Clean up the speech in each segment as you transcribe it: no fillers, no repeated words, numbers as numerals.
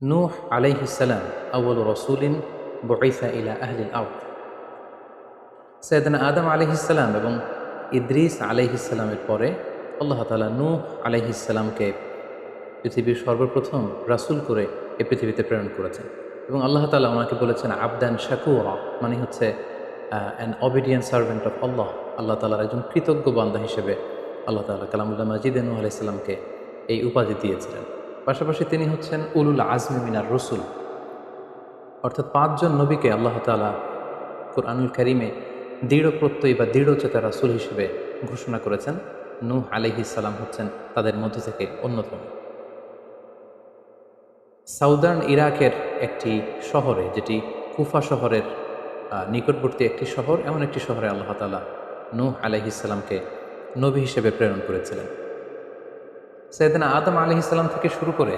নূহ আলাইহিস সালাম আউয়ালু রাসূলিন বুইসা ইলা আহলিল আরদ। সাইয়েদনা আদম আলাইহিস সালাম এবং ইদ্রিস আলাইহিস সালামের পরে আল্লাহ তাআলা নূহ আলাইহিস সালামকে পৃথিবীর সর্বপ্রথম রাসূল করে এই পৃথিবীতে প্রেরণ করেছেন এবং আল্লাহ তাআলা ওনাকে বলেছেন আবদান শাকুরা, মানে হচ্ছে অ্যান অবিডিয়েন্ট সার্ভেন্ট অফ আল্লাহ। আল্লাহ তাআলার একজন কৃতজ্ঞ বান্দা হিসেবে আল্লাহ তাআলা কালামুল্লাহ মাজিদে নূহ আলাইহিস সালামকে এই উপাধি দিয়েছিলেন। পাশাপাশি তিনি হচ্ছেন উলুল আজমি মিনার রসুল, অর্থাৎ পাঁচজন নবীকে আল্লাহ তাআলা কুরআনুল কারীমে দৃঢ় প্রত্যয়ী বা দৃঢ়চেতা রাসূল হিসেবে ঘোষণা করেছেন। নূহ আলাইহিস সালাম হচ্ছেন তাদের মধ্য থেকে অন্যতম। সাউদার্ন ইরাকের একটি শহরে, যেটি কুফা শহরের নিকটবর্তী একটি শহর, এমন একটি শহরে আল্লাহ তাআলা নূহ আলাইহিস সালামকে নবী হিসেবে প্রেরণ করেছিলেন। সাইয়েদনা আদম আলাইহিস সালাম থেকে শুরু করে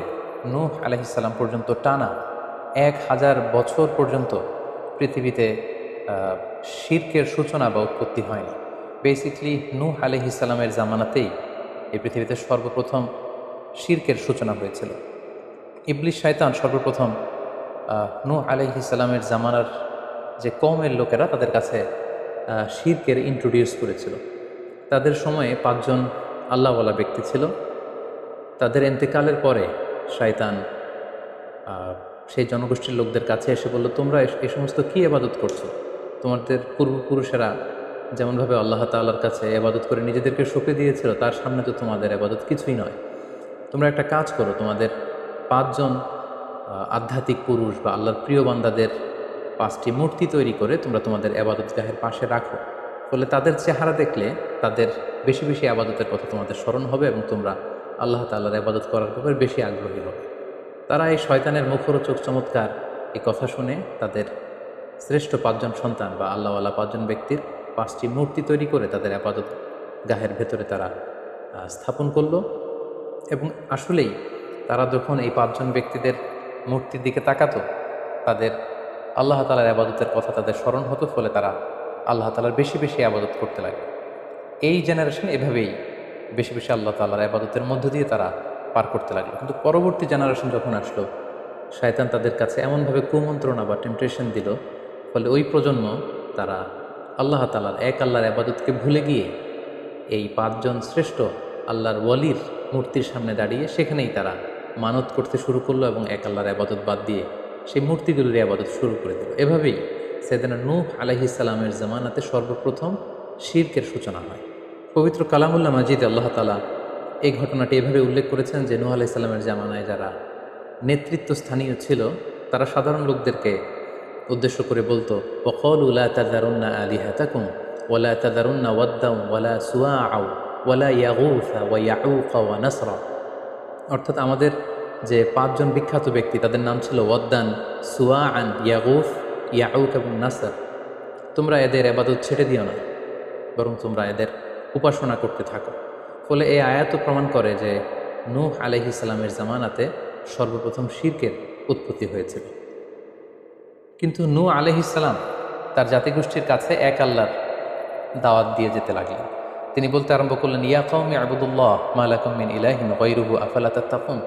নূহ আলাইহিস সালাম পর্যন্ত টানা 1000 বছর পর্যন্ত পৃথিবীতে শিরকের সূচনা বা উৎপত্তি হয়নি। বেসিকলি নূহ আলাইহিস সালামের জামানাতেই এই পৃথিবীতে সর্বপ্রথম শিরকের সূচনা হয়েছিল। ইবলিস শয়তান সর্বপ্রথম নূহ আলাইহিস সালামের জামানার যে কওমের লোকেরা তাদের কাছে শিরকের ইন্ট্রোডিউস করেছিল। তাদের সময়ে 5 জন আল্লাহওয়ালা ব্যক্তি ছিল। তাদের এন্তেকালের পরে শয়তান সেই জনগোষ্ঠীর লোকদের কাছে এসে বলল, তোমরা এই সমস্ত কী ইবাদত করছো? তোমাদের পূর্বপুরুষেরা যেমনভাবে আল্লাহ তাআলার কাছে ইবাদত করে নিজেদেরকে সঁপে দিয়েছিল, তার সামনে তো তোমাদের ইবাদত কিছুই নয়। তোমরা একটা কাজ করো, তোমাদের 5 জন আধ্যাত্মিক পুরুষ বা আল্লাহর প্রিয় বান্দাদের 5টি মূর্তি তৈরি করে তোমরা তোমাদের ইবাদতগাহের পাশে রাখো। ফলে তাদের চেহারা দেখলে তাদের বেশি বেশি ইবাদতের কথা তোমাদের স্মরণ হবে এবং তোমরা আল্লাহ তাআলার ইবাদত করার ব্যাপারে বেশি আগ্রহী হবে। তারা এই শয়তানের মুখরোচক চমৎকার এই কথা শুনে তাদের শ্রেষ্ঠ 5 জন সন্তান বা আল্লাহওয়ালা 5 জন ব্যক্তির 5টি মূর্তি তৈরি করে তাদের ইবাদত গাহের ভেতরে তারা স্থাপন করল। এবং আসলেই তারা যখন এই 5 জন ব্যক্তিদের মূর্তির দিকে তাকাতো, তাদের আল্লাহ তাআলার ইবাদতের কথা তাদের স্মরণ হতো, ফলে তারা আল্লাহ তাআলার বেশি বেশি ইবাদত করতে লাগে। এই জেনারেশন এভাবেই বেশি বেশি আল্লাহ তাআলার ইবাদতের মধ্য দিয়ে তারা পার করতে লাগলো। কিন্তু পরবর্তী জেনারেশন যখন আসলো, শয়তান তাদের কাছে এমনভাবে কুমন্ত্রণা বা টেম্পটেশন দিল, ফলে ওই প্রজন্ম তারা আল্লাহ তাআলার এক আল্লাহর ইবাদতকে ভুলে গিয়ে এই 5 জন শ্রেষ্ঠ আল্লাহর ওয়ালির মূর্তির সামনে দাঁড়িয়ে সেখানেই তারা মানত করতে শুরু করলো এবং এক আল্লাহর ইবাদত বাদ দিয়ে সেই মূর্তিগুলির ইবাদত শুরু করে দিল। এভাবেই সাইয়েদনা নূহ আলাইহিস সালামের জামানাতে সর্বপ্রথম শিরকের সূচনা হয়। পবিত্র কালামুল্লাহ মাজিদে আল্লাহ তাআলা এই ঘটনাটি এভাবে উল্লেখ করেছেন যে নূহ আলাইহিস সালামের জামানায় যারা নেতৃত্বস্থানীয় ছিল, তারা সাধারণ লোকদেরকে উদ্দেশ্য করে বলতো, ওয়াকালু লা তাযারুন্না আলিহাতাকুম ওয়ালা তাযারুন্না ওয়াদ্দাও ওয়ালা সুওয়াআ ওয়ালা ইয়াগুসা ওয়া ইয়াউকা ওয়া নাসরা। অর্থাৎ আমাদের যে 5 জন বিখ্যাত ব্যক্তি, তাদের নাম ছিল ওয়াদ্দান, সুওয়াআন, ইয়াগুস, ইয়াউক এবং নাসর। তোমরা এদের ইবাদত ছেড়ে দিও না, বরং তোমরা এদের উপাসনা করতে থাকো। ফলে এই আয়াতও প্রমাণ করে যে নূহ আলাইহিস সালামের জামানাতে সর্বপ্রথম শিরকের উৎপত্তি হয়েছিল। কিন্তু নূহ আলাইহিস সালাম তার জাতিগোষ্ঠীর কাছে এক আল্লাহর দাওয়াত দিয়ে যেতে লাগলেন। তিনি বলতে আরম্ভ করলেন, ইয়া কওমি আবুদুল্লাহ মা লাকুম মিন ইলাহিন গায়রুহু আফালা তাত্তাকুন।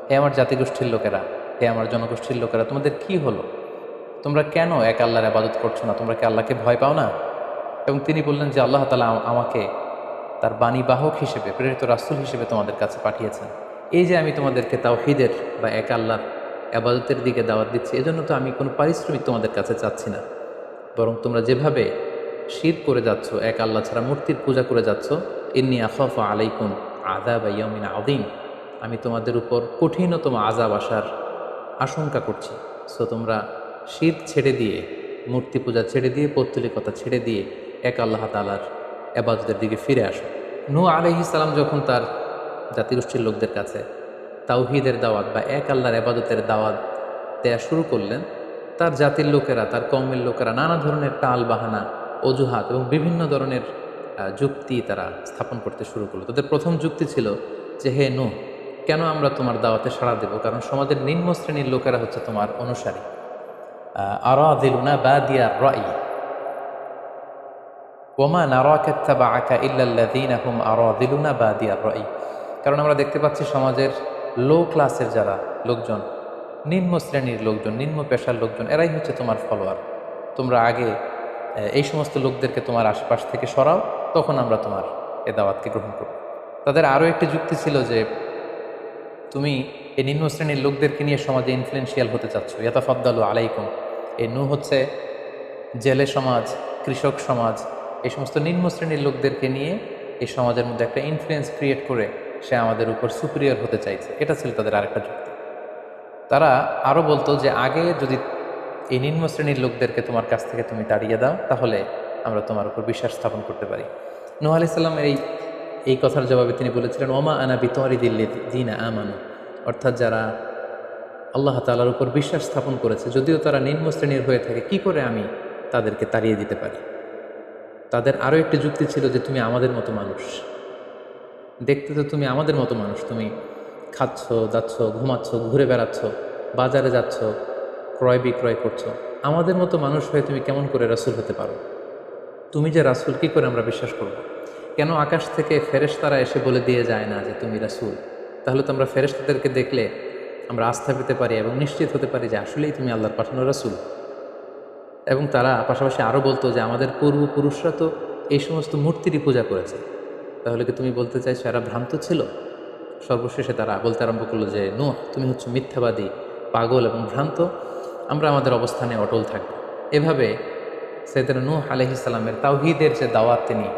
হে আমার জাতিগোষ্ঠীর লোকেরা, হে আমার জনগোষ্ঠীর লোকেরা, তোমাদের কি হলো? তোমরা কেন এক আল্লাহর ইবাদত করছো না? তোমরা কি আল্লাহকে ভয় পাও না? এবং তিনি বললেন যে আল্লাহ তাআলা আমাকে তার বাণী বাহক হিসেবে, প্রেরিত রাসূল হিসেবে তোমাদের কাছে পাঠিয়েছেন। এই যে আমি তোমাদেরকে তাওহীদের বা এক আল্লাহর ইবাদতের দিকে দাওয়াত দিচ্ছি, এজন্য তো আমি কোনো পারিশ্রমিক তোমাদের কাছে চাচ্ছি না, বরং তোমরা যেভাবে শিরক করে যাচ্ছ, এক আল্লাহ ছাড়া মূর্তির পূজা করে যাচ্ছ, ইন্নী আখাফু আলাইকুম আযাব ইয়াউমিন আযীম, আমি তোমাদের উপর কঠিনতম আযাব আসার আশঙ্কা করছি। সো তোমরা শিরক ছেড়ে দিয়ে, মূর্তি পূজা ছেড়ে দিয়ে, পৌত্তলিকতা ছেড়ে দিয়ে এক আল্লাহ তাআলার ইবাদতের দিকে ফিরে আসো। নূহ আলাইহিস সালাম যখন তার জাতিগোষ্ঠীর লোকদের কাছে তাওহীদের দাওয়াত বা এক আল্লাহর ইবাদতের দাওয়াত দেয়া শুরু করলেন, তার জাতির লোকেরা, তার কওমের লোকেরা নানা ধরনের টাল বাহানা, অজুহাত এবং বিভিন্ন ধরনের যুক্তি তারা স্থাপন করতে শুরু করলো। তাদের প্রথম যুক্তি ছিল যে, হে নূহ, কেন আমরা তোমার দাওয়াতে সাড়া দেব? কারণ সমাজের নিম্ন শ্রেণীর লোকেরা হচ্ছে তোমার অনুসারী। আরাযিলুনা বাদিয়ার রাই ওয়ামা নারাকা ইত্তাবাআকা ইল্লাল্লাযীনা হুম আরাযিলুনা বাদিয়ার রাই। কারণ আমরা দেখতে পাচ্ছি সমাজের লো ক্লাসের যারা লোকজন, নিম্ন শ্রেণীর লোকজন, নিম্ন পেশার লোকজন, এরাই হচ্ছে তোমার ফলোয়ার। তোমরা আগে এই সমস্ত লোকদেরকে তোমার আশপাশ থেকে সরাও, তখন আমরা তোমার এ দাওয়াতকে গ্রহণ করব। তাদের আরও একটি যুক্তি ছিল যে তুমি এই নিম্ন শ্রেণীর লোকদেরকে নিয়ে সমাজে ইনফ্লুয়েন্সিয়াল হতে চাচ্ছ, ইয়াতাফাদ্দালু আলাইকুম। এই নূহ হচ্ছে জেলে সমাজ, কৃষক সমাজ, এই সমস্ত নিম্ন শ্রেণীর লোকদেরকে নিয়ে এই সমাজের মধ্যে একটা ইনফ্লুয়েন্স ক্রিয়েট করে সে আমাদের উপর সুপিরিয়র হতে চাইছে। এটা ছিল তাদের আরেকটা যুক্তি। তারা আরও বলতো যে আগে যদি এই নিম্ন শ্রেণীর লোকদেরকে তোমার কাছ থেকে তুমি তাড়িয়ে দাও, তাহলে আমরা তোমার উপর বিশ্বাস স্থাপন করতে পারি। নূহ আলাইহিস সালামের এই কথার জবাবে তিনি বলেছিলেন, ওমা আনা বিতারিদিল্লাযিনা আমানু, অর্থাৎ যারা আল্লাহ তাআলার উপর বিশ্বাস স্থাপন করেছে, যদিও তারা নিম্ন শ্রেণীর হয়ে থাকে, কি করে আমি তাদেরকে তাড়িয়ে দিতে পারি। তাদের আরও একটি যুক্তি ছিল যে তুমি আমাদের মতো মানুষ, দেখতে তো তুমি আমাদের মতো মানুষ, তুমি খাচ্ছ, যাচ্ছ, ঘুমাচ্ছ, ঘুরে বেড়াচ্ছ, বাজারে যাচ্ছ, ক্রয় বিক্রয় করছো, আমাদের মতো মানুষ হয়ে তুমি কেমন করে রাসূল হতে পারো? তুমি যে রাসূল, কী করে আমরা বিশ্বাস করব? কেন আকাশ থেকে ফেরেশতারা এসে বলে দিয়ে যায় না যে তুমি রাসূল? তাহলে তো আমরা ফেরেশতাদেরকে দেখলে আমরা আস্থা পেতে পারি এবং নিশ্চিত হতে পারি যে আসলেই তুমি আল্লাহর পাঠানো রাসূল। এবং তারা পাশাপাশি আরও বলতো যে আমাদের পূর্বপুরুষরা তো এই সমস্ত মূর্তিরই পূজা করেছে, তাহলে কি তুমি বলতে চাইছো এরা ভ্রান্ত ছিল? সর্বশেষে তারা বলতে আরম্ভ করলো যে নূহ, তুমি হচ্ছে মিথ্যাবাদী, পাগল এবং ভ্রান্ত, আমরা আমাদের অবস্থানে অটল থাকব। এভাবে সাইয়েদনা নূহ আলাইহিস সালামের তাওহীদের যে দাওয়াত তিনি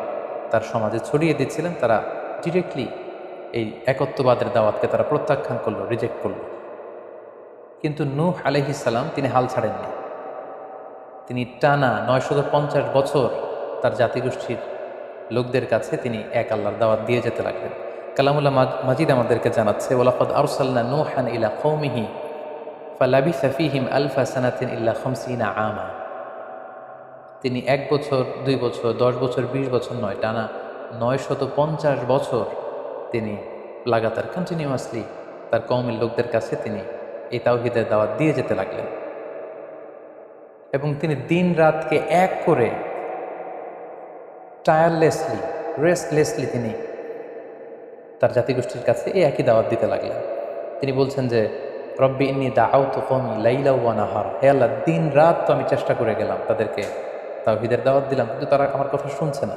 তার সমাজে ছড়িয়ে দিচ্ছিলেন, তারা ডিরেক্টলি এই একত্ববাদের দাওয়াতকে তারা প্রত্যাখ্যান করলো, রিজেক্ট করলো। কিন্তু নূহ আলাইহিস সালাম তিনি হাল ছাড়েননি। তিনি টানা 950 বছর তার জাতিগোষ্ঠীর লোকদের কাছে তিনি এক আল্লাহর দাওয়াত দিয়ে যেতে লাগলেন। কালামুল্লাহ মাজিদ আমাদেরকে জানাচ্ছে, ওয়ালাকাদ আরসালনা নূহান ইলা কওমিহি ফালাবিসা ফীহিম আলফা সানাতিন ইল্লা 50 আমা। তিনি 1 বছর, 2 বছর, 10 বছর, 20 বছর নয়, টানা 950 বছর তিনি লাগাতার কন্টিনিউয়াসলি তার কওমের লোকদের কাছে তিনি এই তাওহীদের দাওয়াত দিয়ে যেতে লাগলেন। এবং তিনি দিন রাতকে এক করে টায়ারলেসলি, রেস্টলেসলি তিনি তার জাতিগোষ্ঠীর কাছে এই একই দাওয়াত দিতে লাগলেন। তিনি বলছেন যে রব্বি ইন্নী দাআউতু কওমি লাইলা ওয়া নাহার, হে আল্লাহ, দিন রাত তো আমি চেষ্টা করে গেলাম, তাদেরকে তাওহীদের দাওয়াত দিলাম, কিন্তু তারা আমার কথা শুনছে না।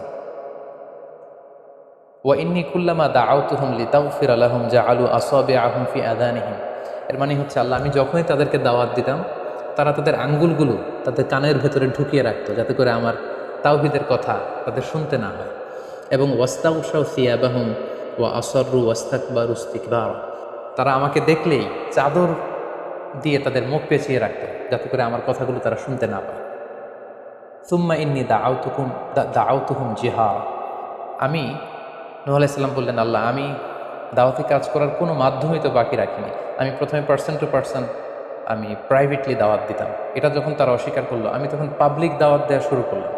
ওয়া ইন্নী কুল্লামা দাআউতুহুম লিতাগফিরা লাহুম জাআলু আসাবিআহুম ফি আযানিহিম। এর মানে হচ্ছে আল্লাহ, আমি যখনই তাদেরকে দাওয়াত দিতাম, তারা তাদের আঙ্গুলগুলো তাদের কানের ভেতরে ঢুকিয়ে রাখতো, যাতে করে আমার তাওহীদের কথা তাদের শুনতে না হয়। এবং ওয়াস্তাগশাউ সিয়াবাহুম ওয়া আসররু ওয়াস্তাকবারু ইস্তিকবারা, তারা আমাকে দেখলেই চাদর দিয়ে তাদের মুখ পেঁচিয়ে রাখতো, যাতে করে আমার কথাগুলো তারা শুনতে না পায়। সুম্মা ইন্নী দাআউতুহুম জিহারা। আমি, নূহ আলাইহিস সালাম বললেন, আল্লাহ, আমি দাওয়াতি কাজ করার কোনো মাধ্যমই তো বাকি রাখিনি। আমি প্রথমে পার্সন টু পার্সন আমি প্রাইভেটলি দাওয়াত দিতাম। এটা যখন তারা অস্বীকার করলো, আমি তখন পাবলিক দাওয়াত দেওয়া শুরু করলাম।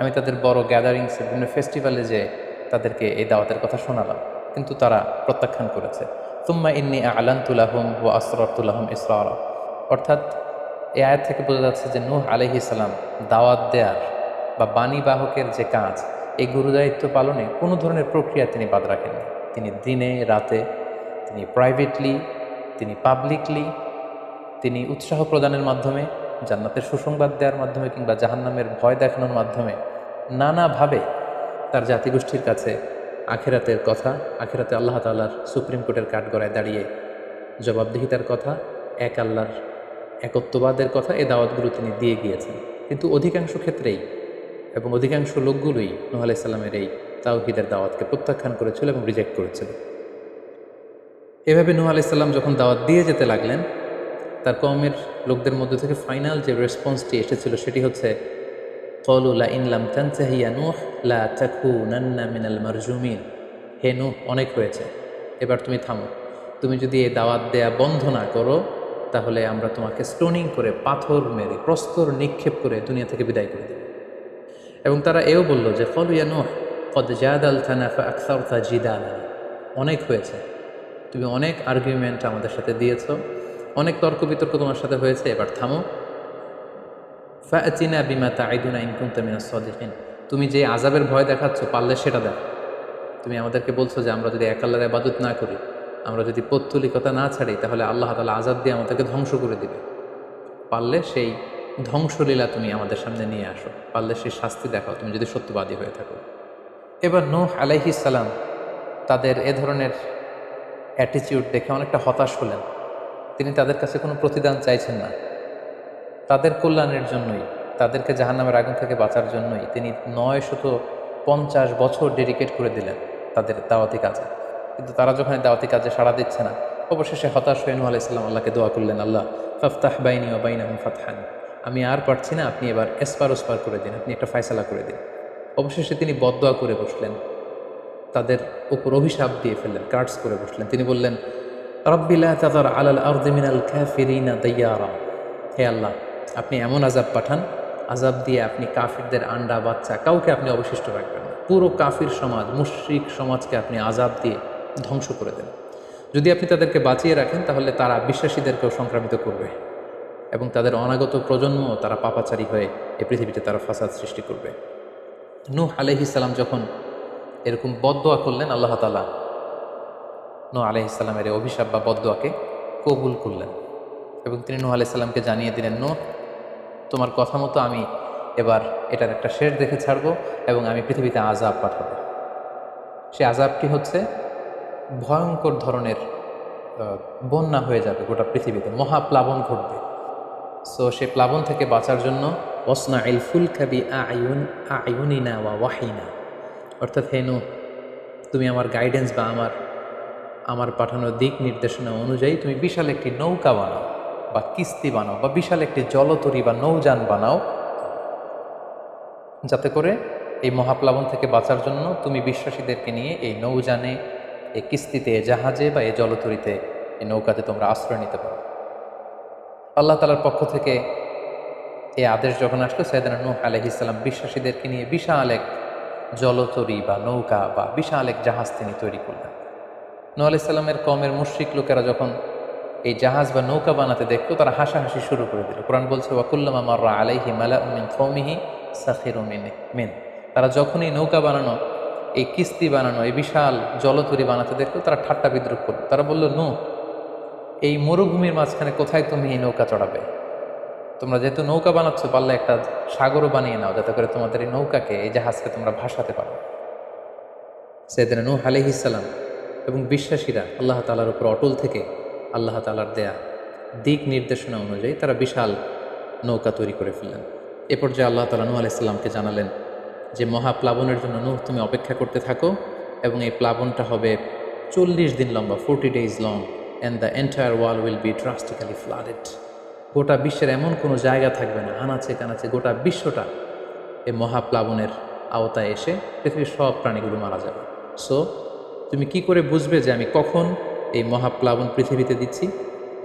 আমি তাদের বড় গ্যাদারিংসে, বিভিন্ন ফেস্টিভ্যালে যে তাদেরকে এই দাওয়াতের কথা শোনালাম, কিন্তু তারা প্রত্যাখ্যান করেছে। তুম্মা ইন্নী আ'লানতু লাহুম ওয়া আসরারতু লাহুম ইসরারা। অর্থাৎ এই আয়াত থেকে বোঝা যাচ্ছে যে নূহ আলাইহিস সালাম দাওয়াত দেওয়ার বা বাণী বাহকের যে কাজ, এই গুরুদায়িত্ব পালনে কোনো ধরনের প্রক্রিয়া তিনি বাদ রাখেননি। তিনি দিনে রাতে, তিনি প্রাইভেটলি, তিনি পাবলিকলি, তিনি উৎসাহ প্রদানের মাধ্যমে, জান্নাতের সুসংবাদ দেওয়ার মাধ্যমে, কিংবা জাহান্নামের ভয় দেখানোর মাধ্যমে নানাভাবে তার জাতিগোষ্ঠীর কাছে আখিরাতের কথা, আখিরাতে আল্লাহ তাআলার সুপ্রিম কোর্টের কাঠগড়ায় দাঁড়িয়ে জবাবদিহিতার কথা, এক আল্লাহর একত্ববাদের কথা, এই দাওয়াতগুলো তিনি দিয়ে গিয়েছেন। কিন্তু অধিকাংশ ক্ষেত্রেই এবং অধিকাংশ লোকগুলোই নূহ আলাইহিস সালামের এই তাওহীদের দাওয়াতকে প্রত্যাখ্যান করেছিল এবং রিজেক্ট করেছিল। এভাবে নূহ আলাইহিস সালাম যখন দাওয়াত দিয়ে যেতে লাগলেন, তার কওমের লোকদের মধ্যে থেকে ফাইনাল যে রেসপন্সটি এসেছিল সেটি হচ্ছে, ক্বালু লা ইন লাম তানতাহি ইয়া নূহ লা তাকুনান্না মিনাল মারজুমিন। হে নূহ, অনেক হয়েছে, এবার তুমি থামো। তুমি যদি এই দাওয়াত দেয়া বন্ধ না করো, তাহলে আমরা তোমাকে স্টোনিং করে, পাথর মেরে, প্রস্তর নিক্ষেপ করে দুনিয়া থেকে বিদায় করে দেব। এবং তারা এও বলল যে ক্বালু ইয়া নূহ ক্বাদ জাদালতানা ফাআকসারতা জিদালানা। অনেক হয়েছে, তুমি অনেক আর্গুমেন্ট আমাদের সাথে দিয়েছ, অনেক তর্ক বিতর্ক তোমার সাথে হয়েছে, এবার থামো। ফাআতিনা বিমা তাইদুনা ইন কুনতা মিনাস সাদিকিন। তুমি যে আযাবের ভয় দেখাচ্ছ, পারলে সেটা দাও। তুমি আমাদেরকে বলছো যে আমরা যদি এক আল্লাহর ইবাদত না করি, আমরা যদি পৌত্তলিকতা না ছাড়ি তাহলে আল্লাহ তাআলা আযাব দিয়ে আমাদেরকে ধ্বংস করে দিবে। পারলে সেই ধ্বংসলীলা তুমি আমাদের সামনে নিয়ে আসো, পারলে সেই শাস্তি দেখাও তুমি যদি সত্যবাদী হয়ে থাকো। এবার নূহ আলাইহিস সালাম তাদের এ ধরনের অ্যাটিটিউড দেখে অনেকটা হতাশ হলেন। তিনি তাদের কাছে কোনো প্রতিদান চাইছেন না, তাদের কল্যাণের জন্যই, তাদেরকে জাহান্নামের আগুন থেকে বাঁচার জন্যই তিনি 950 বছর ডেডিকেট করে দিলেন তাদের দাওয়াতি কাজে। কিন্তু তারা যখন এই দাওয়াতি কাজে সাড়া দিচ্ছে না, অবশেষে হতাশ হয়ে নূহ আলাইহিস সালাম আল্লাহকে দোয়া করলেন, আল্লাহ ফাফতাহ বাইনি ওয়া বাইনাহুম ফাতহান, আমি আর পারছি না, আপনি এবার এসপার ওসপার করে দিন, আপনি একটা ফয়সালা করে দিন। অবশেষে তিনি বদদোয়া করে বসলেন, তাদের উপর অভিশাপ দিয়ে ফেললেন, কার্ডস করে বসলেন। তিনি বললেন, রাব্বি লা তাযার আলাল আরদি মিনাল কাফিরিনা দাইয়ারা, হে আল্লাহ আপনি এমন আযাব পাঠান, আযাব দিয়ে আপনি কাফিরদের আন্ডা বাচ্চা কাউকে আপনি অবশিষ্ট রাখবেন না, পুরো কাফির সমাজ, মুশরিক সমাজকে আপনি আযাব দিয়ে ধ্বংস করে দেন। যদি আপনি তাদেরকে বাঁচিয়ে রাখেন তাহলে তারা বিশ্বাসীদেরকেও সংক্রামিত করবে এবং তাদের অনাগত প্রজন্ম তারা পাপাচারী হয়ে এই পৃথিবীতে তারা ফাসাদ সৃষ্টি করবে। নূহ আলাইহিস সালাম যখন এরকম বদদোয়া করলেন, আল্লাহ তাআলা নূহ আলাইহিস সালামের এই অভিশাপ বা বদদোয়াকে কবুল করলেন এবং তিনি নূহ আলাইহিস সালামকে জানিয়ে দিলেন, নূহ তোমার কথা মতো আমি এবার এটার একটা শেষ দেখে ছাড়বো এবং আমি পৃথিবীতে আযাব পাঠাবো। সে আযাবটি হচ্ছে ভয়ঙ্কর ধরনের বন্যা হয়ে যাবে, গোটা পৃথিবীতে মহাপ্লাবন ঘটবে। সো সে প্লাবন থেকে বাঁচার জন্য ওয়াসনাইল ফুলকা বিআইউনিনা ওয়া ওয়াহিনা, অর্থাৎ হে নূহ তুমি আমার গাইডেন্স বা আমার পাঠানো দিক নির্দেশনা অনুযায়ী তুমি বিশাল একটি নৌকা বানাও বা কিস্তি বানাও বা বিশাল একটি জলতরী বা নৌযান বানাও, যাতে করে এই মহাপ্লাবন থেকে বাঁচার জন্য তুমি বিশ্বাসীদেরকে নিয়ে এই নৌযানে, এই কিস্তিতে, জাহাজে বা এই জলতরীতে, এই নৌকাতে তোমরা আশ্রয় নিতে পারো। আল্লাহ তাআলার পক্ষ থেকে এই আদেশ যখন আসলো, সাইয়েদনা নূহ আলাইহিস সালাম বিশ্বাসীদেরকে নিয়ে বিশাল এক জলতরী বা নৌকা বা বিশাল এক জাহাজ তিনি তৈরি করলেন। নূহ আলাইহিস সালামের কওমের মুশরিক লোকেরা যখন এই জাহাজ বা নৌকা বানাতে দেখতো, তারা হাসাহাসি শুরু করে দিল। কোরআন বলছে, ওয়া কুল্লামা মাররা আলাইহি মালাউন মিন কওমিহি সাখিরু মিন, তারা যখনই নৌকা বানানো, এই কিস্তি বানানো, এই বিশাল জলতরী বানাতে দেখতো, তারা ঠাট্টা বিদ্রুপ করতো। তারা বলল, নূহ এই মরুভূমির মাঝখানে কোথায় তুমি এই নৌকা চড়াবে? তোমরা যেহেতু নৌকা বানাচ্ছ, পারলে একটা সাগরও বানিয়ে নাও, যাতে করে তোমাদের এই নৌকাকে, এই জাহাজকে তোমরা ভাসাতে পারো। সাইয়েদনা নূহ আলাইহিস সালাম এবং বিশ্বাসীরা আল্লাহ তাআলার উপর অটল থেকে আল্লাহ তাআলার দেয়া দিক নির্দেশনা অনুযায়ী তারা বিশাল নৌকা তৈরি করে ফেললেন। এ পর্যায়ে আল্লাহ তাআলা নূহ আলাইহিস সালামকে জানালেন যে মহাপ্লাবনের জন্য নূহ তুমি অপেক্ষা করতে থাকো এবং এই প্লাবনটা হবে 40 দিন লম্বা, 40 days long, and the entire world will be drastically flooded. গোটা বিশ্বের এমন কোনো জায়গা থাকবে না, আনাচে কানাচে গোটা বিশ্বটা এই মহাপ্লাবনের আওতায় এসে পৃথিবীর সব প্রাণীগুলো মারা যাবে। সো তুমি কি করে বুঝবে যে আমি কখন এই মহাপ্লাবন পৃথিবীতে দিচ্ছি?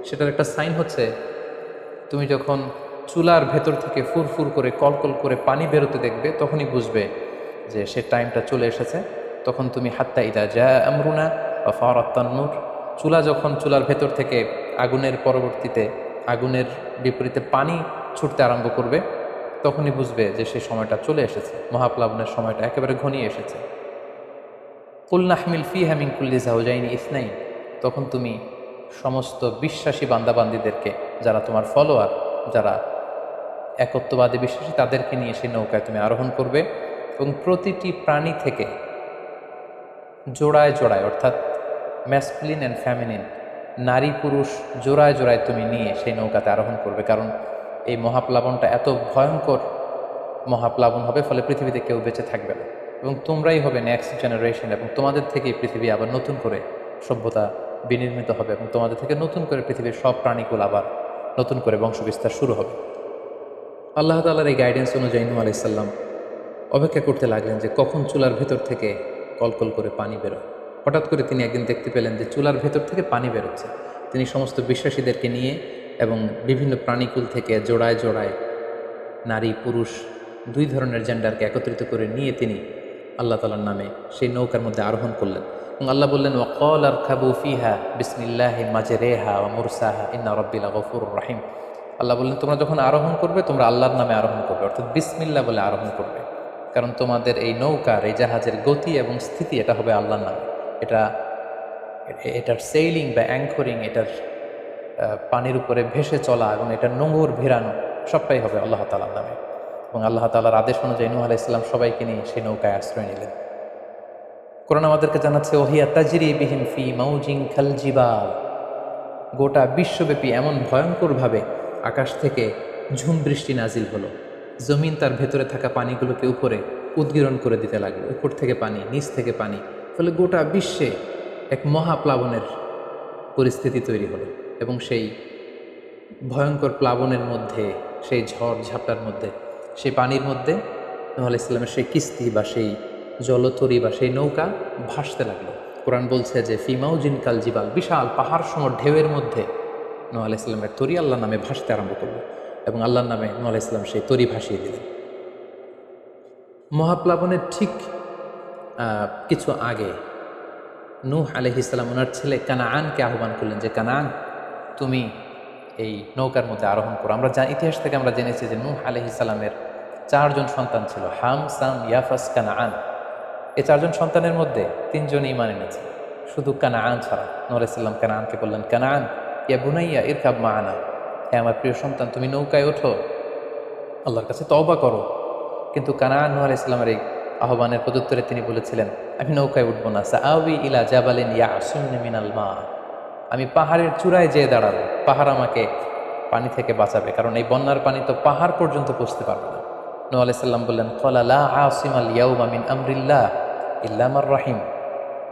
সেটার একটা সাইন হচ্ছে, তুমি যখন চুলার ভেতর থেকে ফুরফুর করে কলকল করে পানি বেরোতে দেখবে, তখনই বুঝবে যে সে টাইমটা চলে এসেছে। তখন তুমি হাত্তা ইদা জা আমরুনা বা ফারাত তান্নুর, চুলার ভেতর থেকে আগুনের পরবর্তীতে, আগুনের বিপরীতে পানি ছুটতে আরম্ভ করবে, তখনই বুঝবে যে সে সময়টা চলে এসেছে, মহাপ্লাবনের সময়টা একেবারে ঘনিয়ে এসেছে। কুল নাহমিল ফিহা মিন কুল্লি যাওজাইনি ইসনাইন, তখন তুমি সমস্ত বিশ্বাসী বান্দাবান্দীদেরকে, যারা তোমার ফলোয়ার, যারা একত্ববাদী বিশ্বাসী, তাদেরকে নিয়ে সেই নৌকায় তুমি আরোহণ করবে এবং প্রতিটি প্রাণী থেকে জোড়ায় জোড়ায়, অর্থাৎ ম্যাসকুলিন অ্যান্ড ফ্যামিনিন, নারী পুরুষ জোড়ায় জোড়ায় তুমি নিয়ে সেই নৌকাতে আরোহণ করবে। কারণ এই মহাপ্লাবনটা এত ভয়ঙ্কর মহাপ্লাবন হবে, ফলে পৃথিবীতে কেউ বেঁচে থাকবে না এবং তোমরাই হবে নেক্সট জেনারেশন, এবং তোমাদের থেকেই পৃথিবী আবার নতুন করে সভ্যতা বিনির্মিত হবে এবং তোমাদের থেকে নতুন করে পৃথিবীর সব প্রাণীকুল আবার নতুন করে বংশবিস্তার শুরু হবে। আল্লাহ তাআলার এই গাইডেন্স অনুযায়ী নূহ আলাইহিস সালাম অপেক্ষা করতে লাগলেন যে কখন চুলার ভেতর থেকে কলকল করে পানি বেরোয়। হঠাৎ করে তিনি একদিন দেখতে পেলেন যে চুলার ভেতর থেকে পানি বেরোচ্ছে। তিনি সমস্ত বিশ্বাসীদেরকে নিয়ে এবং বিভিন্ন প্রাণীকুল থেকে জোড়ায় জোড়ায় নারী পুরুষ দুই ধরনের জেন্ডারকে একত্রিত করে নিয়ে তিনি আল্লাহ তাআলার নামে সেই নৌকার মধ্যে আরোহণ করলেন এবং আল্লাহ বললেন, ওয়াকাল আরকাবু ফিহা বিসমিল্লাহি মাজরেহা ওয়া মুরসাহা ইন্না রাব্বি লাগফুরুর রাহিম। আল্লাহ বললেন, তোমরা যখন আরোহণ করবে, তোমরা আল্লাহর নামে আরোহণ করবে, অর্থাৎ বিসমিল্লাহ বলে আরোহণ করবে, কারণ তোমাদের এই নৌকার, এই জাহাজের গতি এবং স্থিতি এটা হবে আল্লাহর নামে। এটা এটার সেইলিং বা অ্যাঙ্করিং, এটার পানির উপরে ভেসে চলা এবং এটার নোঙর ভেরানো সবটাই হবে আল্লাহ তাআলার নামে। এবং আল্লাহ তাআলার আদেশ অনুযায়ী নূহ আলাইহিস সালাম সবাইকে নিয়ে সেই নৌকায় আশ্রয় নিলেন। কোরআন আমাদেরকে জানাচ্ছে ওহিয়া তাজরি বিহিম ফি মাউজিন খাল জিবাল, গোটা বিশ্বব্যাপী এমন ভয়ঙ্করভাবে আকাশ থেকে ঝুম বৃষ্টি নাজিল হলো, জমিন তার ভেতরে থাকা পানিগুলোকে উপরে উদ্গীরণ করে দিতে লাগলো, উপর থেকে পানি, নিচ থেকে পানি, ফলে গোটা বিশ্বে এক মহাপ্লাবনের পরিস্থিতি তৈরি হলো। এবং সেই ভয়ঙ্কর প্লাবনের মধ্যে, সেই ঝড় ঝাপটার মধ্যে, সেই পানির মধ্যে নূহ আলাইহিস সালামের সেই কিস্তি বা সেই জলতরী বা সেই নৌকা ভাসতে লাগলো। কোরআন বলছে যে ফিমাউজিন কাল জিবাল, বিশাল পাহাড় সম ঢেউয়ের মধ্যে নূহ আলাইহিস সালামের তরী আল্লাহর নামে ভাসতে আরম্ভ করলো এবং আল্লাহর নামে নূহ আলাইহিস সালাম সেই তরী ভাসিয়ে দিলেন। মহাপ্লাবনের ঠিক কিছু আগে নূহ আলাইহিস সালাম ওনার ছেলে কানাআনকে আহ্বান করলেন যে কানাআন, তুমি এই নৌকার মধ্যে আরোহণ করো। আমরা ইতিহাস থেকে আমরা জেনেছি যে নূহ আলাইহিস সালামের 4 জন সন্তান ছিল, হাম, সাম, ইয়াফাস, কানাআন। এই 4 জন সন্তানের মধ্যে 3 জনই ঈমান এনেছে, শুধু কানাআন ছাড়া। নূহ আলাইহিস সালাম কানাআনকে বললেন, কানাআন ইয়া বুনাইয়া ইরকাব মা'ানা, হে আমার প্রিয় সন্তান, তুমি নৌকায় ওঠো, আল্লাহর কাছে তওবা করো। কিন্তু কানাআন নূহ আলাইহিস সালামের এই আহ্বানের প্রত্যুত্তরে তিনি বলেছিলেন, আমি নৌকায় উঠবো না, সাআবি ইলা জাবালিন ইয়াসিমনি মিনাল মা, আমি পাহাড়ের চূড়ায় যেয়ে দাঁড়াবো, পাহাড় আমাকে পানি থেকে বাঁচাবে, কারণ এই বন্যার পানি তো পাহাড় পর্যন্ত পৌঁছতে পারবে না। নূহ আলাইহিস সালাম বললেন, ক্বালা লা আসিমাল ইয়াউমা মিন আমরিল্লাহ ইল্লা মার রাহিম,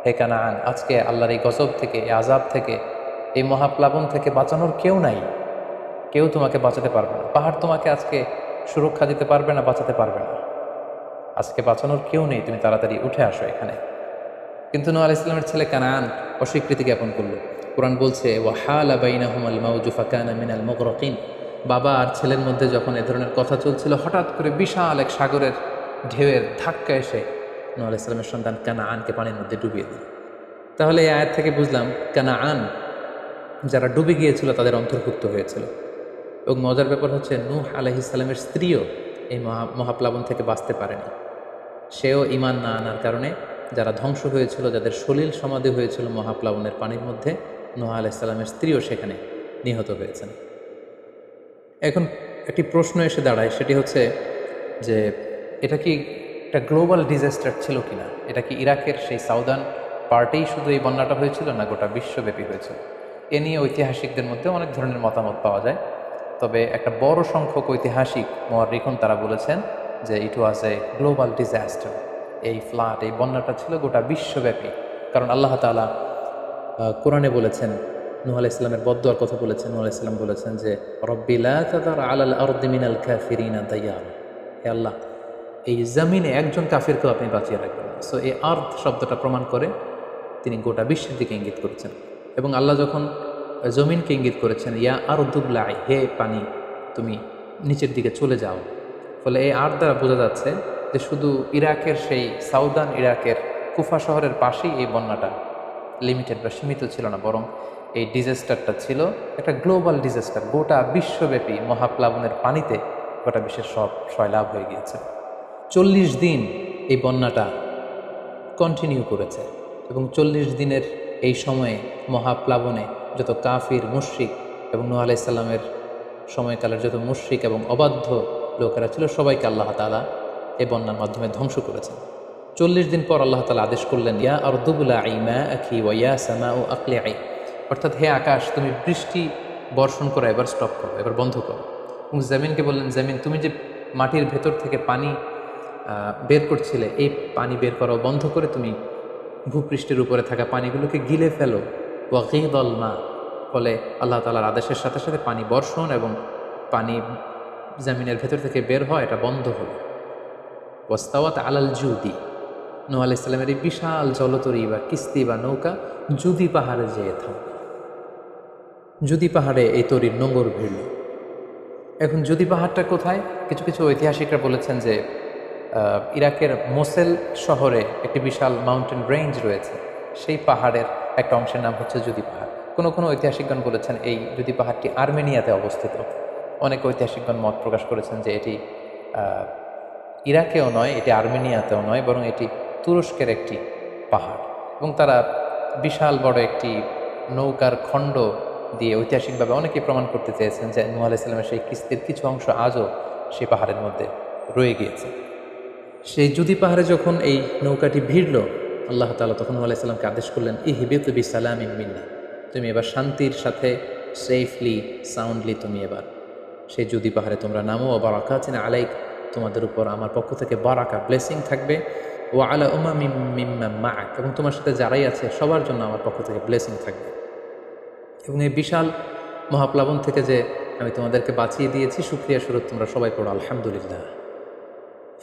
হে কানাআন, আজকে আল্লাহর এই গজব থেকে, এই আযাব থেকে, এই মহাপ্লাবন থেকে বাঁচানোর কেউ নাই, কেউ তোমাকে বাঁচাতে পারবে না। পাহাড় তোমাকে আজকে সুরক্ষা দিতে পারবে না, বাঁচাতে পারবে না, আজকে বাঁচানোর কেউ নেই, তুমি তাড়াতাড়ি উঠে আসো এখানে। কিন্তু নূহ আলাইহিস সালামের ছেলে কানাআন অস্বীকৃতি জ্ঞাপন করলো। কোরআন বলছে ওয়াহালা বাইনাহুমাল মাউজু ফাকানা মিনাল মুগরাকিন, বাবা আর ছেলের মধ্যে যখন এ ধরনের কথা চলছিল, হঠাৎ করে বিশাল এক সাগরের ঢেউয়ের ধাক্কা এসে নূহ আলাইহিস সালামের সন্তান কানাআনকে পানির মধ্যে ডুবিয়ে দিল। তাহলে এই আয়াত থেকে বুঝলাম কানাআন যারা ডুবে গিয়েছিল তাদের অন্তর্ভুক্ত হয়েছিল। এবং মজার ব্যাপার হচ্ছে নূহ আলাইহিস সালামের স্ত্রীও এই মহাপ্লাবন থেকে বাঁচতে পারেনি। সেও ঈমান না আনার কারণে যারা ধ্বংস হয়েছিল, যাদের সলিল সমাধি হয়েছিল মহাপ্লাবনের পানির মধ্যে, নূহ আলাইহিস সালামের স্ত্রীও সেখানে নিহত হয়েছেন। এখন একটি প্রশ্ন এসে দাঁড়ায়, সেটি হচ্ছে যে এটা কি একটা গ্লোবাল ডিজাস্টার ছিল কিনা? এটা কি ইরাকের সেই সাউদার্ন পার্টেই শুধু এই বন্যাটা হয়েছিল, না গোটা বিশ্বব্যাপী হয়েছিল? এ নিয়ে ঐতিহাসিকদের মধ্যে অনেক ধরনের মতামত পাওয়া যায়। তবে একটা বড় সংখ্যক ঐতিহাসিক মুআররিখুন তারা বলেছেন যে ইট ওয়াজ এ গ্লোবাল ডিজাস্টার। এই ফ্লাড, এই বন্যাটা ছিল গোটা বিশ্বব্যাপী। কারণ আল্লাহ তাআলা কোরআনে বলেছেন, নূহ আলাইহিস সালামের বদদুয়ার কথা বলেছেন। নূহ আলাইহিস সালাম বলেছেন যে রব্বি লা তাযার আলাল আরদি মিনাল কাফিরিনা দাইয়ারা, হে আল্লাহ, এই জমিনে একজন কাফিরকেও আপনি বাঁচিয়ে রাখবেন। সো এই আর্থ শব্দটা প্রমাণ করে তিনি গোটা বিশ্বের দিকে ইঙ্গিত করেছেন। এবং আল্লাহ যখন জমিনকে ইঙ্গিত করেছেন, ইয়া আরদুবলাই, হে পানি তুমি নিচের দিকে চলে যাও, ফলে এই আর্থ দ্বারা বোঝা যাচ্ছে যে শুধু ইরাকের সেই সাউদার্ন ইরাকের কুফা শহরের পাশেই এই বন্যাটা লিমিটেড বা সীমিত ছিল না, বরং এই ডিজাস্টারটা ছিল একটা গ্লোবাল ডিজাস্টার। গোটা বিশ্বব্যাপী মহাপ্লাবনের পানিতে গোটা বিশ্বের সব সয়লাভ হয়ে গিয়েছে। 40 দিন এই বন্যাটা কন্টিনিউ করেছে এবং 40 দিনের এই সময়ে মহাপ্লাবনে যত কাফির, মুশরিক এবং নূহ আলাইহিস সালামের সময়কালের যত মুশরিক এবং অবাধ্য লোকেরা ছিল, সবাইকে আল্লাহ তাআলা এই বন্যার মাধ্যমে ধ্বংস করেছেন। 40 দিন পর আল্লাহ তাআলা আদেশ করলেন, ইয়া আরদুবলাঈ মাআকি ওয়া ইয়া সামাউ আকলিঈ, অর্থাৎ হে আকাশ, তুমি বৃষ্টি বর্ষণ করো, এবার স্টপ করো, এবার বন্ধ করো। এবং জমিনকে বললেন, জমিন তুমি যে মাটির ভেতর থেকে পানি বের করছিলে, এই পানি বের করা বন্ধ করে তুমি ভূপৃষ্ঠের উপরে থাকা পানিগুলোকে গিলে ফেলো। ওয়াগীদাল মা, ফলে আল্লাহ তাআলার আদেশের সাথে সাথে পানি বর্ষণ এবং পানি জমিনের ভেতর থেকে বের হয়, এটা বন্ধ হলো। ওয়াস্তাওয়াত আলাল জুদি, নূহ আলাইহিস সালামের এই বিশাল জলতরী বা কিস্তি বা নৌকা জুদি পাহাড়ে যেয়ে থামল। জুদি পাহাড়ে এই তরীর নোঙর ভিড়ল। এখন জুদি পাহাড়টা কোথায়? কিছু কিছু ঐতিহাসিকরা বলেছেন যে ইরাকের মোসেল শহরে একটি বিশাল মাউন্টেন রেঞ্জ রয়েছে, সেই পাহাড়ের একটা অংশের নাম হচ্ছে জুদি পাহাড়। কোনো কোনো ঐতিহাসিকগণ বলেছেন এই জুদি পাহাড়টি আর্মেনিয়াতে অবস্থিত। অনেক ঐতিহাসিকগণ মত প্রকাশ করেছেন যে এটি ইরাকেও নয়, এটি আর্মেনিয়াতেও নয়, বরং এটি তুরস্কের একটি পাহাড়। এবং তারা বিশাল বড় একটি নৌকার খণ্ড দিয়ে ঐতিহাসিকভাবে অনেকেই প্রমাণ করতে চেয়েছেন যে নূহ আলাইহিস সালামের সেই কিস্তির কিছু অংশ আজও সেই পাহাড়ের মধ্যে রয়ে গিয়েছে। সেই জুদি পাহাড়ে যখন এই নৌকাটি ভিড়ল, আল্লাহ তাআলা তখন নূহ আলাইহিস সালামকে আদেশ করলেন, ইহবিত বিসালামিন মিন্নি, তুমি এবার শান্তির সাথে সেফলি সাউন্ডলি তুমি এবার সেই জুদি পাহাড়ে তোমরা নামো। ও বারাকাতিন আলাইক, তোমাদের উপর আমার পক্ষ থেকে বারাকা ব্লেসিং থাকবে। ও আলা উমামিম মিম্মান মাআক, এবং তোমার সাথে যারাই আছে সবার জন্য আমার পক্ষ থেকে ব্লেসিং থাকবে। এবং এই বিশাল মহাপ্লাবন থেকে যে আমি তোমাদেরকে বাঁচিয়ে দিয়েছি, শুকরিয়া স্বরূপ তোমরা সবাই পড়ো আলহামদুলিল্লাহ।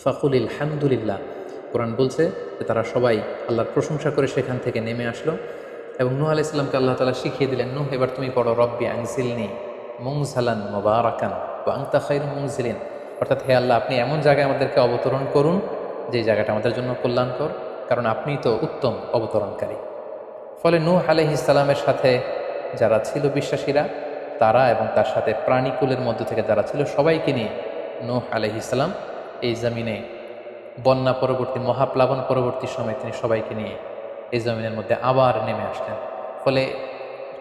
ফাকুল আলহামদুলিল্লাহ। কোরআন বলছে যে তারা সবাই আল্লাহর প্রশংসা করে সেখান থেকে নেমে আসলো এবং নূহ আলাইহিস সালামকে আল্লাহ তাআলা শিখিয়ে দিলেন, নূহ এবার তুমি পড়ো রব্বি আনজিলনি মুনজালান মুবারাকান ওয়া আনতা খায়রুল মুনজিলিন, অর্থাৎ হে আল্লাহ আপনি এমন জায়গায় আমাদেরকে অবতরণ করুন যে জায়গাটা আমাদের জন্য কল্যাণকর, কারণ আপনি তো উত্তম অবতরণকারী। ফলে নূহ আলাইহিস সালামের সাথে যারা ছিল বিশ্বাসীরা তারা এবং তার সাথে প্রাণীকুলের মধ্য থেকে যারা ছিল সবাইকে নিয়ে নূহ আলাইহিস সালাম এই জমিনে বন্যা পরবর্তী মহাপ্লাবন পরবর্তী সময় তিনি সবাইকে নিয়ে এই জমিনের মধ্যে আবার নেমে আসলেন। ফলে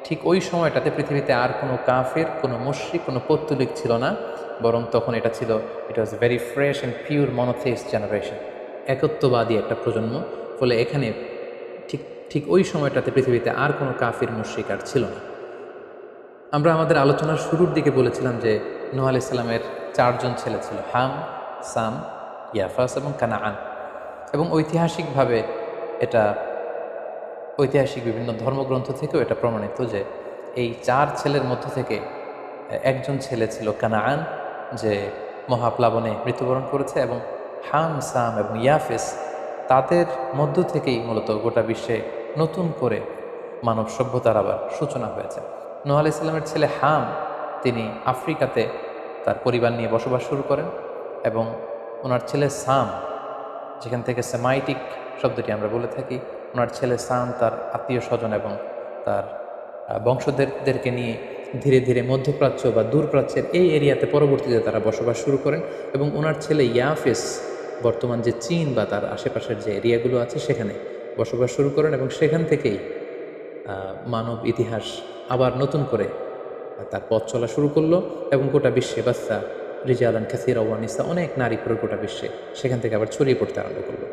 ঠিক ওই সময়টাতে পৃথিবীতে আর কোনো কাফের, কোনো মুশরিক, কোনো পৌত্তলিক ছিল না, বরং তখন এটা ছিল, it was very fresh and pure monotheist generation, একত্ববাদী একটা প্রজন্ম। ফলে এখানে ঠিক ঠিক ওই সময়টাতে পৃথিবীতে আর কোনো কাফির মুশরিক আর ছিল না। আমরা আমাদের আলোচনার শুরুর দিকে বলেছিলাম যে নূহ আলাইহিস সালামের 4 জন ছেলে ছিল, হাম, সাম, ইয়াফাস এবং কানাআন। এবং ঐতিহাসিকভাবে এটা ঐতিহাসিক বিভিন্ন ধর্মগ্রন্থ থেকেও এটা প্রমাণিত যে এই 4 ছেলের মধ্য থেকে একজন ছেলে ছিল কানাআন, যে মহাপ্লাবনে মৃত্যুবরণ করেছে, এবং হাম, সাম এবং ইয়াফেস তাদের মধ্য থেকেই মূলত গোটা বিশ্বে নতুন করে মানব সভ্যতার আবার সূচনা হয়েছে। নূহ আলাইহিস সালামের ছেলে হাম তিনি আফ্রিকাতে তার পরিবার নিয়ে বসবাস শুরু করেন, এবং ওনার ছেলে সাম, যেখান থেকে সেমাইটিক শব্দটি আমরা বলে থাকি, ওনার ছেলে সাম তার আত্মীয় স্বজন এবং তার বংশধরদেরকে নিয়ে ধীরে ধীরে মধ্যপ্রাচ্য বা দূরপ্রাচ্যের এই এরিয়াতে পরবর্তীতে তারা বসবাস শুরু করেন। এবং ওনার ছেলে ইয়াফেস বর্তমান যে চীন বা তার আশেপাশের যে এরিয়াগুলো আছে সেখানে বসবাস শুরু করেন, এবং সেখান থেকেই মানব ইতিহাস আবার নতুন করে তার পথ চলা শুরু করলো, এবং গোটা বিশ্বে বাচ্চা রিজালান কাসীরা ওয়া নিসা, অনেক নারী পুরো গোটা বিশ্বে সেখান থেকে আবার ছড়িয়ে পড়তে আরম্ভ করলো।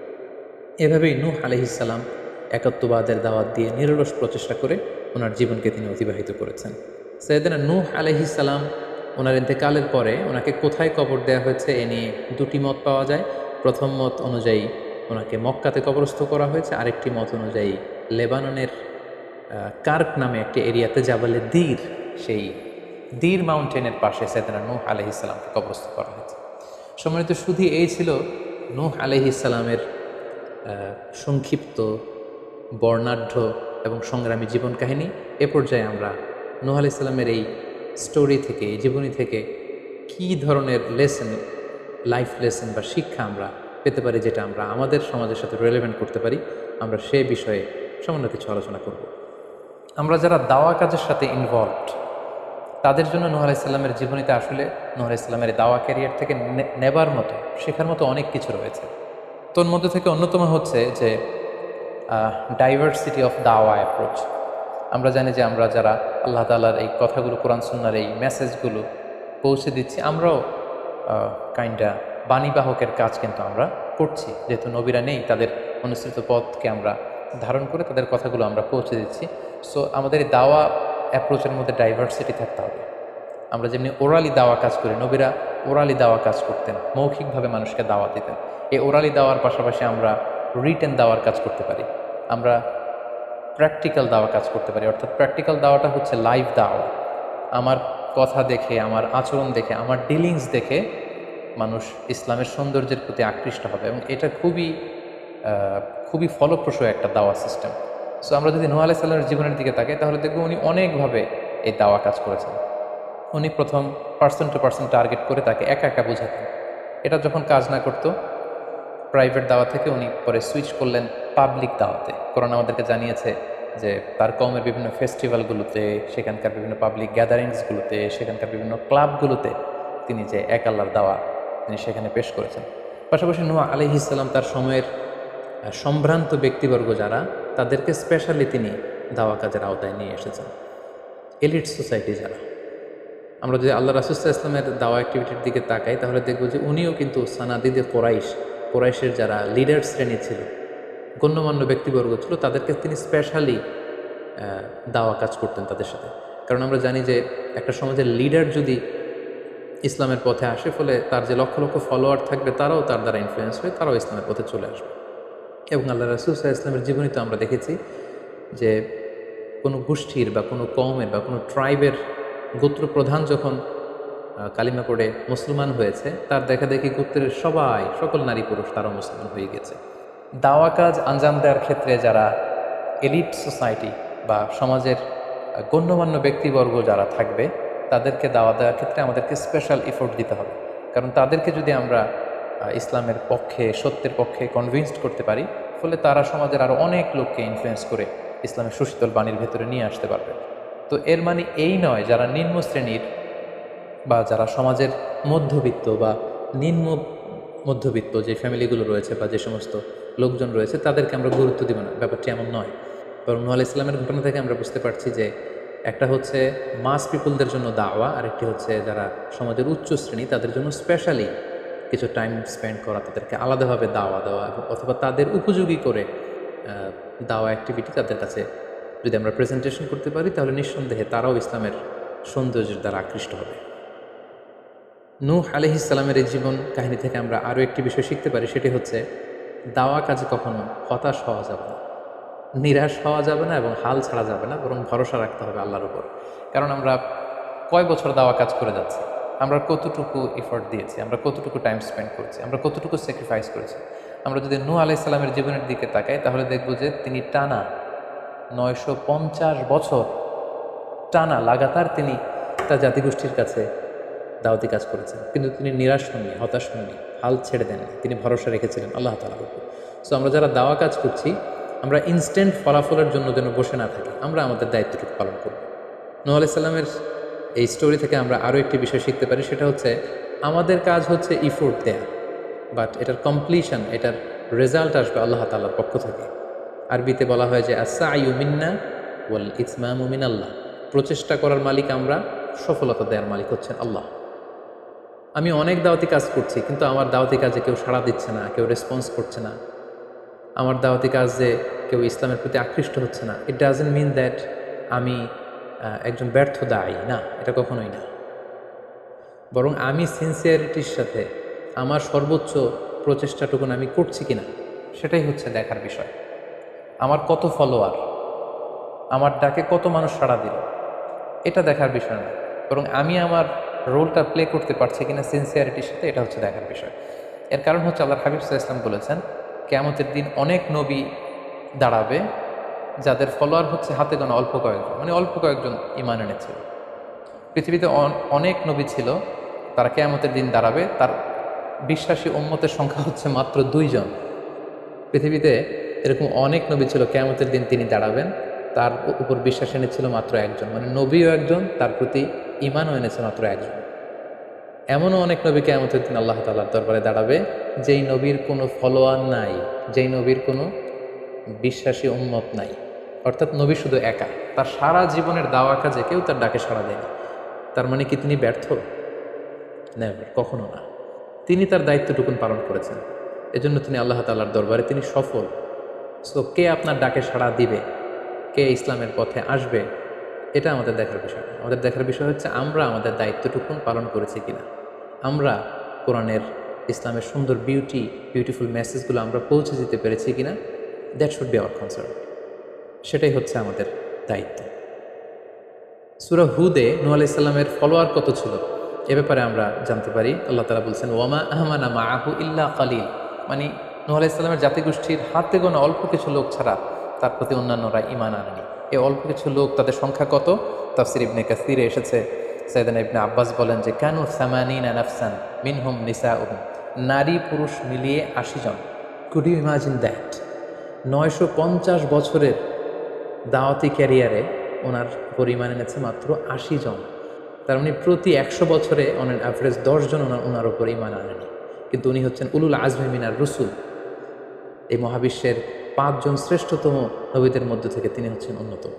এভাবেই নূহ আলাইহিস সালাম একত্ববাদের দাওয়াত দিয়ে নিরলস প্রচেষ্টা করে ওনার জীবনকে তিনি অতিবাহিত করেছেন। সাইয়েদনা নূহ আলাইহিস সালাম ওনার ইন্তেকালের পরে ওনাকে কোথায় কবর দেওয়া হয়েছে এ নিয়ে 2টি মত পাওয়া যায়। প্রথম মত অনুযায়ী ওনাকে মক্কাতে কবরস্থ করা হয়েছে, আরেকটি মত অনুযায়ী লেবাননের কার্ক নামে একটি এরিয়াতে জাবালে দীর, সেই দীর মাউন্টেনের পাশে সাইয়েদনা নূহ আলাইহিস সালামকে কবরস্থ করা হয়েছে। সম্মানিত শুধু এই ছিল নূহ আলাইহিস সালামের সংক্ষিপ্ত, বর্ণাঢ্য এবং সংগ্রামী জীবন কাহিনী। এ পর্যায়ে আমরা নূহ আলাইহিস সালামের এই স্টোরি থেকে, এই জীবনী থেকে কী ধরনের লেসন, লাইফ লেসন বা শিক্ষা আমরা পেতে পারি, যেটা আমরা আমাদের সমাজের সাথে রিলেভেন্ট করতে পারি, আমরা সে বিষয়ে সামান্য কিছু আলোচনা করব। আমরা যারা দাওয়া কাজের সাথে ইনভলভড তাদের জন্য নূহ আলাইহিস সালামের জীবনীতে আসলে নূহ আলাইহিস সালামের দাওয়া ক্যারিয়ার থেকে নেবার মতো, শেখার মতো অনেক কিছু রয়েছে। তোর মধ্যে থেকে অন্যতম হচ্ছে যে ডাইভার্সিটি অফ দাওয়া অ্যাপ্রোচ। আমরা জানি যে আমরা যারা আল্লাহ তাআলার এই কথাগুলো, কোরআন সুন্নাহর এই মেসেজগুলো পৌঁছে দিচ্ছি, আমরাও কাইন্ডা বাণীবাহকের কাজ কিন্তু আমরা করছি। যেহেতু নবীরা নেই, তাদের অনুসৃত পথকে আমরা ধারণ করে তাদের কথাগুলো আমরা পৌঁছে দিচ্ছি। সো আমাদের এই দাওয়া অ্যাপ্রোচের মধ্যে ডাইভার্সিটি থাকতে হবে। আমরা যেমনি ওরালি দাওয়া কাজ করি, নবীরা ওরালি দাওয়া কাজ করতেন, মৌখিকভাবে মানুষকে দাওয়া দিতেন। এই ওরালি দাওয়ার পাশাপাশি আমরা রিটেন দাওয়ার কাজ করতে পারি, আমরা প্র্যাকটিক্যাল দাওয়া কাজ করতে পারি। অর্থাৎ প্র্যাকটিক্যাল দাওয়াটা হচ্ছে লাইভ দাওয়া। আমার কথা দেখে, আমার আচরণ দেখে, আমার ডিলিংস দেখে মানুষ ইসলামের সৌন্দর্যের প্রতি আকৃষ্ট হবে, এবং এটা খুবই ফলপ্রসূ একটা দাওয়া সিস্টেম। সো আমরা যদি নূহ আলাইহিস সালামের জীবনের দিকে তাকাই তাহলে দেখব উনি অনেকভাবে এই দাওয়া কাজ করেছেন। উনি প্রথম পার্সন টু পার্সন টার্গেট করে তাকে একা একা বোঝাতেন। এটা যখন কাজ না করতো, প্রাইভেট দাওয়া থেকে উনি পরে সুইচ করলেন পাবলিক দাওয়াতে। কোরআন আমাদেরকে জানিয়েছে যে তার কওমের বিভিন্ন ফেস্টিভ্যালগুলোতে, সেখানকার বিভিন্ন পাবলিক গ্যাদারিংসগুলোতে, সেখানকার বিভিন্ন ক্লাবগুলোতে তিনি যে এক আল্লাহর দাওয়া তিনি সেখানে পেশ করেছেন। পাশাপাশি নূহ আলাইহিস সালাম তার সময়ের সম্ভ্রান্ত ব্যক্তিবর্গ যারা, তাদেরকে স্পেশালি তিনি দাওয়া কাজের আওতায় নিয়ে এসেছেন। এলিট সোসাইটি যারা, আমরা যদি আল্লাহ রাসূলুল্লাহ ইসলামের দাওয়া অ্যাক্টিভিটির দিকে তাকাই তাহলে দেখব যে উনিও কিন্তু সানাদিদে কোরাইশের যারা লিডার শ্রেণী ছিল, গণ্যমান্য ব্যক্তিবর্গ ছিল, তাদেরকে তিনি স্পেশালি দাওয়া কাজ করতেন তাদের সাথে। কারণ আমরা জানি যে একটা সমাজের লিডার যদি ইসলামের পথে আসে, ফলে তার যে লক্ষ লক্ষ ফলোয়ার থাকবে তারাও তার দ্বারা ইনফ্লুয়েন্স হয়ে তারাও ইসলামের পথে চলে আসবে। এবং আল্লাহ রাসূলুল্লাহ ইসলামের জীবনীতে আমরা দেখেছি যে কোনো গোষ্ঠীর বা কোনো কওমের বা কোনো ট্রাইবের গোত্র প্রধান যখন কালিমা পড়ে মুসলমান হয়েছে, তার দেখা দেখি গোত্রের সকল নারী পুরুষ তারাও মুসলমান হয়ে গেছে। দাওয়া কাজ আঞ্জাম দেওয়ার ক্ষেত্রে যারা এলিট সোসাইটি বা সমাজের গণ্যমান্য ব্যক্তিবর্গ যারা থাকবে, তাদেরকে দাওয়া দেওয়ার ক্ষেত্রে আমাদেরকে স্পেশাল এফোর্ট দিতে হবে। কারণ তাদেরকে যদি আমরা ইসলামের পক্ষে, সত্যের পক্ষে কনভিন্সড করতে পারি, ফলে তারা সমাজের আরও অনেক লোককে ইনফ্লুয়েন্স করে ইসলামের সুশীতল বাণীর ভেতরে নিয়ে আসতে পারবে। তো এর মানে এই নয় যারা নিম্ন শ্রেণীর বা যারা সমাজের মধ্যবিত্ত বা নিম্ন মধ্যবিত্ত যে ফ্যামিলিগুলো রয়েছে বা যে সমস্ত লোকজন রয়েছে তাদেরকে আমরা গুরুত্ব দিব না, ব্যাপারটি এমন নয়। বরং নূহ আলাইহিস সালামের ঘটনা থেকে আমরা বুঝতে পারছি যে একটা হচ্ছে মাস পিপুলদের জন্য দাওয়া, আর একটি হচ্ছে যারা সমাজের উচ্চ শ্রেণী তাদের জন্য স্পেশালি কিছু টাইম স্পেন্ড করা, তাদেরকে আলাদাভাবে দাওয়া দেওয়া, অথবা তাদের উপযোগী করে দাওয়া অ্যাক্টিভিটি তাদের কাছে যদি আমরা প্রেজেন্টেশন করতে পারি, তাহলে নিঃসন্দেহে তারাও ইসলামের সৌন্দর্যের দ্বারা আকৃষ্ট হবে। নূহ আলাইহিস সালামের এই জীবন কাহিনী থেকে আমরা আরও একটি বিষয় শিখতে পারি, সেটি হচ্ছে দাওয়া কাজে কখনো হতাশ হওয়া যাবে না, নিরাশ হওয়া যাবে না এবং হাল ছাড়া যাবে না, বরং ভরসা রাখতে হবে আল্লাহর উপর। কারণ আমরা কয় বছর দাওয়া কাজ করে যাচ্ছি, আমরা কতটুকু এফোর্ট দিয়েছি, আমরা কতটুকু টাইম স্পেন্ড করেছি, আমরা কতটুকু স্যাক্রিফাইস করেছি। আমরা যদি নূহ আলাইহিস সালামের জীবনের দিকে তাকাই তাহলে দেখব যে তিনি টানা 950 বছর টানা লাগাতার তিনি তার জাতিগোষ্ঠীর কাছে দাওয়াতি কাজ করেছেন, কিন্তু তিনি নিরাশ হননি, হতাশ হননি, হাল ছেড়ে দেননি, তিনি ভরসা রেখেছিলেন আল্লাহ তাআলার উপর। সো আমরা যারা দাওয়া কাজ করছি, আমরা ইনস্ট্যান্ট ফলাফলের জন্য যেন বসে না থাকি, আমরা আমাদের দায়িত্বটুকু পালন করব। নূহ আলাইহিস সালামের এই স্টোরি থেকে আমরা আরও একটি বিষয় শিখতে পারি, সেটা হচ্ছে আমাদের কাজ হচ্ছে ইফোর্ট দেয়া, বাট এটার কমপ্লিশন, এটার রেজাল্ট আসবে আল্লাহ তাআলার পক্ষ থেকে। আরবিতে বলা হয় যে আস-সা'য়ু মিন্না ওয়াল ইতমামু মিনাল্লাহ, প্রচেষ্টা করার মালিক আমরা, সফলতা দেওয়ার মালিক হচ্ছেন আল্লাহ। আমি অনেক দাওয়াতি কাজ করছি, কিন্তু আমার দাওয়াতি কাজে কেউ সাড়া দিচ্ছে না, কেউ রেসপন্স করছে না, আমার দাওয়াতি কাজে কেউ ইসলামের প্রতি আকৃষ্ট হচ্ছে না, ইট ডাজন্ট মিন দ্যাট আমি একজন ব্যর্থ দায়ী, না, এটা কখনোই না। বরং আমি সিনসিয়ারিটির সাথে আমার সর্বোচ্চ প্রচেষ্টাটুকুন আমি করছি কিনা, সেটাই হচ্ছে দেখার বিষয়। আমার কত ফলোয়ার, আমার ডাকে কত মানুষ সাড়া দিল, এটা দেখার বিষয় না, বরং আমি আমার রোলটা প্লে করতে পারছি কিনা সিনসিয়ারিটির সাথে, এটা হচ্ছে দেখার বিষয়। এর কারণ হচ্ছে আল্লাহর হাবিব সাল্লাল্লাহু আলাইহি ওয়াসাল্লাম বলেছেন, কিয়ামতের দিন অনেক নবী দাঁড়াবে যাদের ফলোয়ার হচ্ছে হাতে গোনা অল্প কয়েকজন, মানে অল্প কয়েকজন ঈমান এনেছিল। পৃথিবীতে অনেক নবী ছিল, তারা কিয়ামতের দিন দাঁড়াবে, তার বিশ্বাসী উম্মতের সংখ্যা হচ্ছে মাত্র 2 জন। পৃথিবীতে এরকম অনেক নবী ছিল, কিয়ামতের দিন তিনি দাঁড়াবেন, তার উপর বিশ্বাস এনেছিল মাত্র একজন, মানে নবীও একজন, তার প্রতি ঈমানও এনেছে মাত্র একজন। এমনও অনেক নবী কিয়ামতের দিন আল্লাহ তাআলার দরবারে দাঁড়াবে যেই নবীর কোনো ফলোয়ার নাই, যেই নবীর কোনো বিশ্বাসী উম্মত নাই, অর্থাৎ নবী শুধু একা, তার সারা জীবনের দাওয়া কাজে কেউ তার ডাকে সাড়া দেয়নি। তার মানে কি তিনি ব্যর্থ? নেভার, কখনো না। তিনি তার দায়িত্বটুকুন পালন করেছেন, এজন্য তিনি আল্লাহ তাআলার দরবারে তিনি সফল। সো কে আপনার ডাকে সাড়া দিবে, কে ইসলামের পথে আসবে, এটা আমাদের দেখার বিষয় না। আমাদের দেখার বিষয় হচ্ছে আমরা আমাদের দায়িত্বটুকুন পালন করেছি কিনা, আমরা কোরআনের, ইসলামের সুন্দর বিউটিফুল মেসেজগুলো আমরা পৌঁছে দিতে পেরেছি কিনা, that should be hour concern. সেটাই হচ্ছে আমাদের দায়িত্ব। সূরা হুদে নূহ আলাইহিস সালামের ফলোয়ার কত ছিল এ ব্যাপারে আমরা জানতে পারি। আল্লাহ তাআলা বলছেন, ওয়ামা আমানা মাআহু ইল্লা কালিল, মানে নূহ আলাইহিস সালামের জাতিগোষ্ঠীর হাতে গোনা অল্প কিছু লোক ছাড়া তার প্রতি অন্যান্যরা ঈমান আনেনি। এই অল্প কিছু লোক, তাদের সংখ্যা কত? তাফসীর ইবনে কাসীরে এসেছে, সাইয়েদনা ইবনে আব্বাস বলেন যে কানু 80 নাফসান মিনহুম নিসাউহুম, নারী পুরুষ মিলিয়ে 80 জন। Could you imagine that? 950 বছরের দাওয়াতি ক্যারিয়ারে ওনার পরিমাণ এনেছে মাত্র 80 জন। তার মানে প্রতি 100 বছরে অন অ্যান অ্যাভারেজ 10 জন ওনার ওপর ঈমান আনেনি। কিন্তু উনি হচ্ছেন উলুল আজমি মিনার রসুল, এই মহাবিশ্বের 5 জন শ্রেষ্ঠতম নবীদের মধ্য থেকে তিনি হচ্ছেন অন্যতম।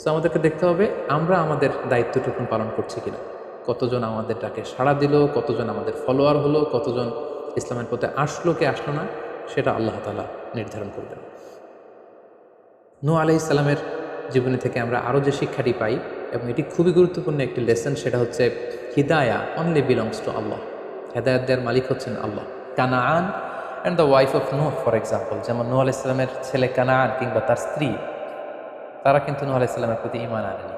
তো আমাদেরকে দেখতে হবে আমরা আমাদের দায়িত্বটুকু পালন করছি কিনা, কতজন আমাদের ডাকে সাড়া দিল, কতজন আমাদের ফলোয়ার হলো, কতজন ইসলামের পথে আসলো কি আসলো না, সেটা আল্লাহ তাআলা নির্ধারণ করবেন। নূহ আলাইহিস সালামের জীবনী থেকে আমরা আরও যে শিক্ষাটি পাই, এবং এটি খুবই গুরুত্বপূর্ণ একটি লেসন, সেটা হচ্ছে হিদায়া অনলি বিলংস টু আল্লাহ। হেদায়াত দেওয়ার মালিক হচ্ছেন আল্লাহ। Canaan and the wife of নূহ ফর এক্সাম্পল, যেমন নূহ আলাইহিস সালামের ছেলে কানাআন কিংবা তার স্ত্রী, তারা কিন্তু নূহ আলাইহিস সালামের প্রতি ঈমান আনেনি।